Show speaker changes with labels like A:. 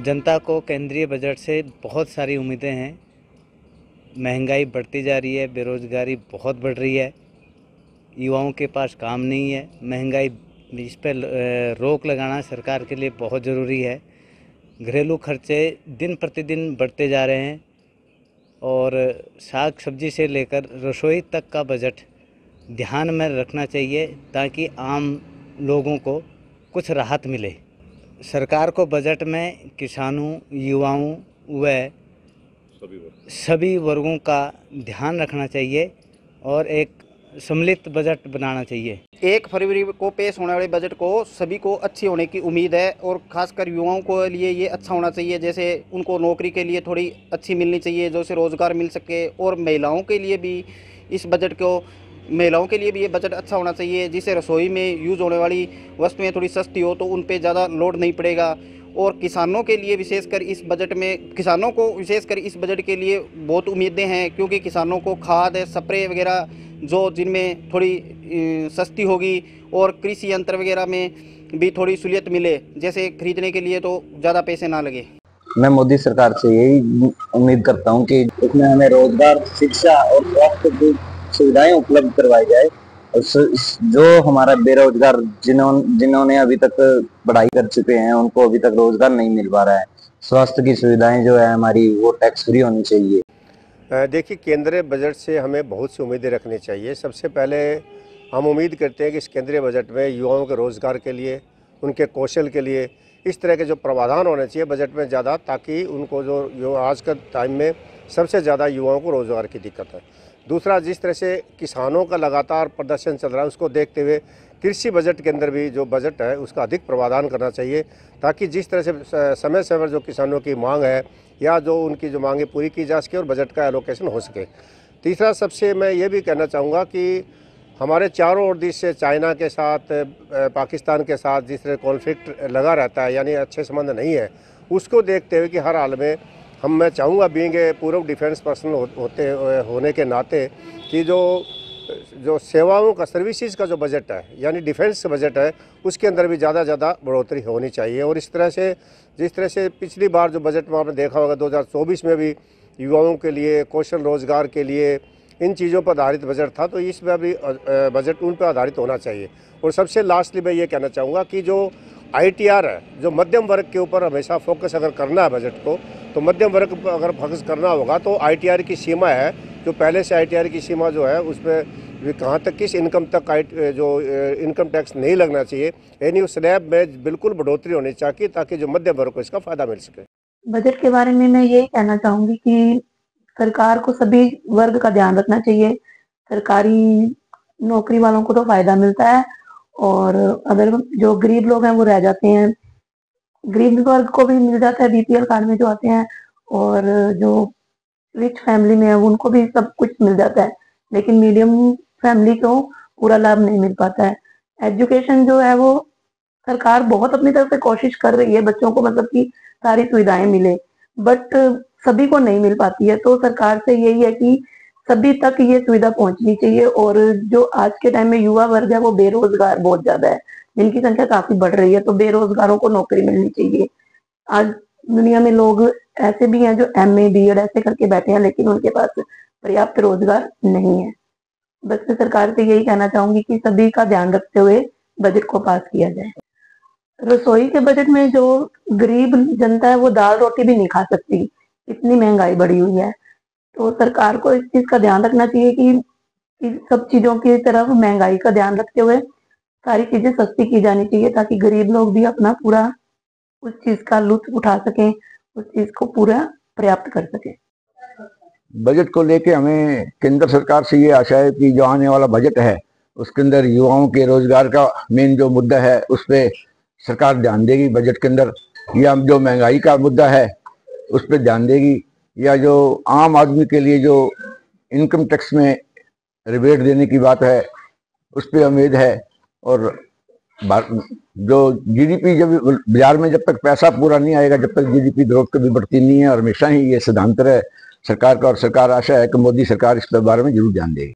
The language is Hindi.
A: जनता को केंद्रीय बजट से बहुत सारी उम्मीदें हैं। महंगाई बढ़ती जा रही है, बेरोज़गारी बहुत बढ़ रही है, युवाओं के पास काम नहीं है। महंगाई इस पर रोक लगाना सरकार के लिए बहुत ज़रूरी है। घरेलू खर्चे दिन प्रतिदिन बढ़ते जा रहे हैं और साग सब्जी से लेकर रसोई तक का बजट ध्यान में रखना चाहिए ताकि आम लोगों को कुछ राहत मिले। सरकार को बजट में किसानों, युवाओं व सभी वर्गों का ध्यान रखना चाहिए और एक सम्मिलित बजट बनाना चाहिए।
B: 1 फरवरी को पेश होने वाले बजट को सभी को अच्छी होने की उम्मीद है और खासकर युवाओं को लिए ये अच्छा होना चाहिए। जैसे उनको नौकरी के लिए थोड़ी अच्छी मिलनी चाहिए, जैसे रोज़गार मिल सके, और महिलाओं के लिए भी ये बजट अच्छा होना चाहिए, जिससे रसोई में यूज़ होने वाली वस्तुएं थोड़ी सस्ती हो तो उन पे ज़्यादा लोड नहीं पड़ेगा। और किसानों को विशेषकर इस बजट के लिए बहुत उम्मीदें हैं, क्योंकि किसानों को खाद, स्प्रे वगैरह जिनमें थोड़ी सस्ती होगी और कृषि यंत्र वगैरह में भी थोड़ी सहूलियत मिले, जैसे खरीदने के लिए तो ज़्यादा पैसे ना लगे।
C: मैं मोदी सरकार से यही उम्मीद करता हूं कि इसमें हमें रोजगार, शिक्षा और स्वास्थ्य की सुविधाएं उपलब्ध करवाई जाए। और जो हमारा बेरोजगार जिन्होंने अभी तक पढ़ाई कर चुके हैं उनको अभी तक रोजगार नहीं मिल पा रहा है। स्वास्थ्य की सुविधाएं जो है हमारी वो टैक्स फ्री होनी चाहिए।
D: देखिए, केंद्रीय बजट से हमें बहुत सी उम्मीदें रखनी चाहिए। सबसे पहले हम उम्मीद करते हैं कि इस केंद्रीय बजट में युवाओं के रोज़गार के लिए, उनके कौशल के लिए इस तरह के जो प्रावधान होने चाहिए बजट में ज़्यादा, ताकि उनको जो आज के टाइम में सबसे ज़्यादा युवाओं को रोज़गार की दिक्कत है। दूसरा, जिस तरह से किसानों का लगातार प्रदर्शन चल रहा है उसको देखते हुए कृषि बजट के अंदर भी जो बजट है उसका अधिक प्रावधान करना चाहिए, ताकि जिस तरह से समय समय जो किसानों की मांग है या जो उनकी जो मांगें पूरी की जा सके और बजट का एलोकेशन हो सके। तीसरा, सबसे मैं ये भी कहना चाहूँगा कि हमारे चारों ओर देश से चाइना के साथ, पाकिस्तान के साथ जिस तरह कॉन्फ्लिक्ट लगा रहता है, यानी अच्छे संबंध नहीं है, उसको देखते हुए कि हर हाल में मैं चाहूँगा बीइंग ए पूर्व डिफेंस पर्सन होने के नाते कि जो सेवाओं का, सर्विसेज का जो बजट है यानी डिफेंस का बजट है उसके अंदर भी ज़्यादा बढ़ोतरी होनी चाहिए। और इस तरह से जिस तरह से पिछली बार जो बजट में आपने देखा होगा 2024 में भी युवाओं के लिए, कौशल रोजगार के लिए इन चीज़ों पर आधारित बजट था, तो इसमें भी बजट उन पर आधारित होना चाहिए। और सबसे लास्टली मैं ये कहना चाहूँगा कि जो ITR है, जो मध्यम वर्ग के ऊपर हमेशा फोकस अगर करना है बजट को, तो मध्यम वर्ग पर अगर फोकस करना होगा तो ITR की सीमा है, जो पहले से ITR की सीमा जो है उसमें कहाँ तक, किस इनकम तक जो इनकम टैक्स नहीं लगना चाहिए, यानी उस स्लैब में बिल्कुल बढ़ोतरी होनी चाहिए ताकि जो मध्यम वर्ग को इसका फ़ायदा मिल सके।
E: बजट के बारे में मैं यही कहना चाहूँगी कि सरकार को सभी वर्ग का ध्यान रखना चाहिए। सरकारी नौकरी वालों को तो फायदा मिलता है और अगर जो गरीब लोग हैं वो रह जाते हैं। गरीब वर्ग को भी मिल जाता है BPL कार्ड में जो आते हैं, और जो रिच फैमिली में है उनको भी सब कुछ मिल जाता है, लेकिन मीडियम फैमिली को पूरा लाभ नहीं मिल पाता है। एजुकेशन जो है वो सरकार बहुत अपनी तरफ से कोशिश कर रही है बच्चों को मतलब कि सारी सुविधाएं मिले, बट सभी को नहीं मिल पाती है। तो सरकार से यही है कि सभी तक ये सुविधा पहुंचनी चाहिए। और जो आज के टाइम में युवा वर्ग है वो बेरोजगार बहुत ज्यादा है, जिनकी संख्या काफी बढ़ रही है, तो बेरोजगारों को नौकरी मिलनी चाहिए। आज दुनिया में लोग ऐसे भी हैं जो MA BEd ऐसे करके बैठे हैं, लेकिन उनके पास पर्याप्त रोजगार नहीं है। बस मैं सरकार से यही कहना चाहूंगी कि सभी का ध्यान रखते हुए बजट को पास किया जाए। रसोई के बजट में जो गरीब जनता है वो दाल रोटी भी नहीं खा सकती, इतनी महंगाई बढ़ी हुई है। तो सरकार को इस चीज का ध्यान रखना चाहिए कि सब चीजों की तरफ महंगाई का ध्यान रखते हुए सारी चीजें सस्ती की जानी चाहिए, ताकि गरीब लोग भी अपना पूरा उस चीज का लुत्फ उठा सकें, उस चीज को पूरा पर्याप्त कर सकें।
C: बजट को लेके हमें केंद्र सरकार से ये आशा है कि जो आने वाला बजट है उसके अंदर युवाओं के रोजगार का मेन जो मुद्दा है उस पर सरकार ध्यान देगी बजट के अंदर, या जो महंगाई का मुद्दा है उस पर ध्यान देगी, या जो आम आदमी के लिए जो इनकम टैक्स में रिबेट देने की बात है उस पर उम्मीद है। और जो GDP जब बाजार में जब तक पैसा पूरा नहीं आएगा जब तक GDP ग्रोथ कभी बढ़ती नहीं है, और हमेशा ही ये सिद्धांत है सरकार का। और सरकार आशा है कि मोदी सरकार इस बारे में जरूर ध्यान देगी।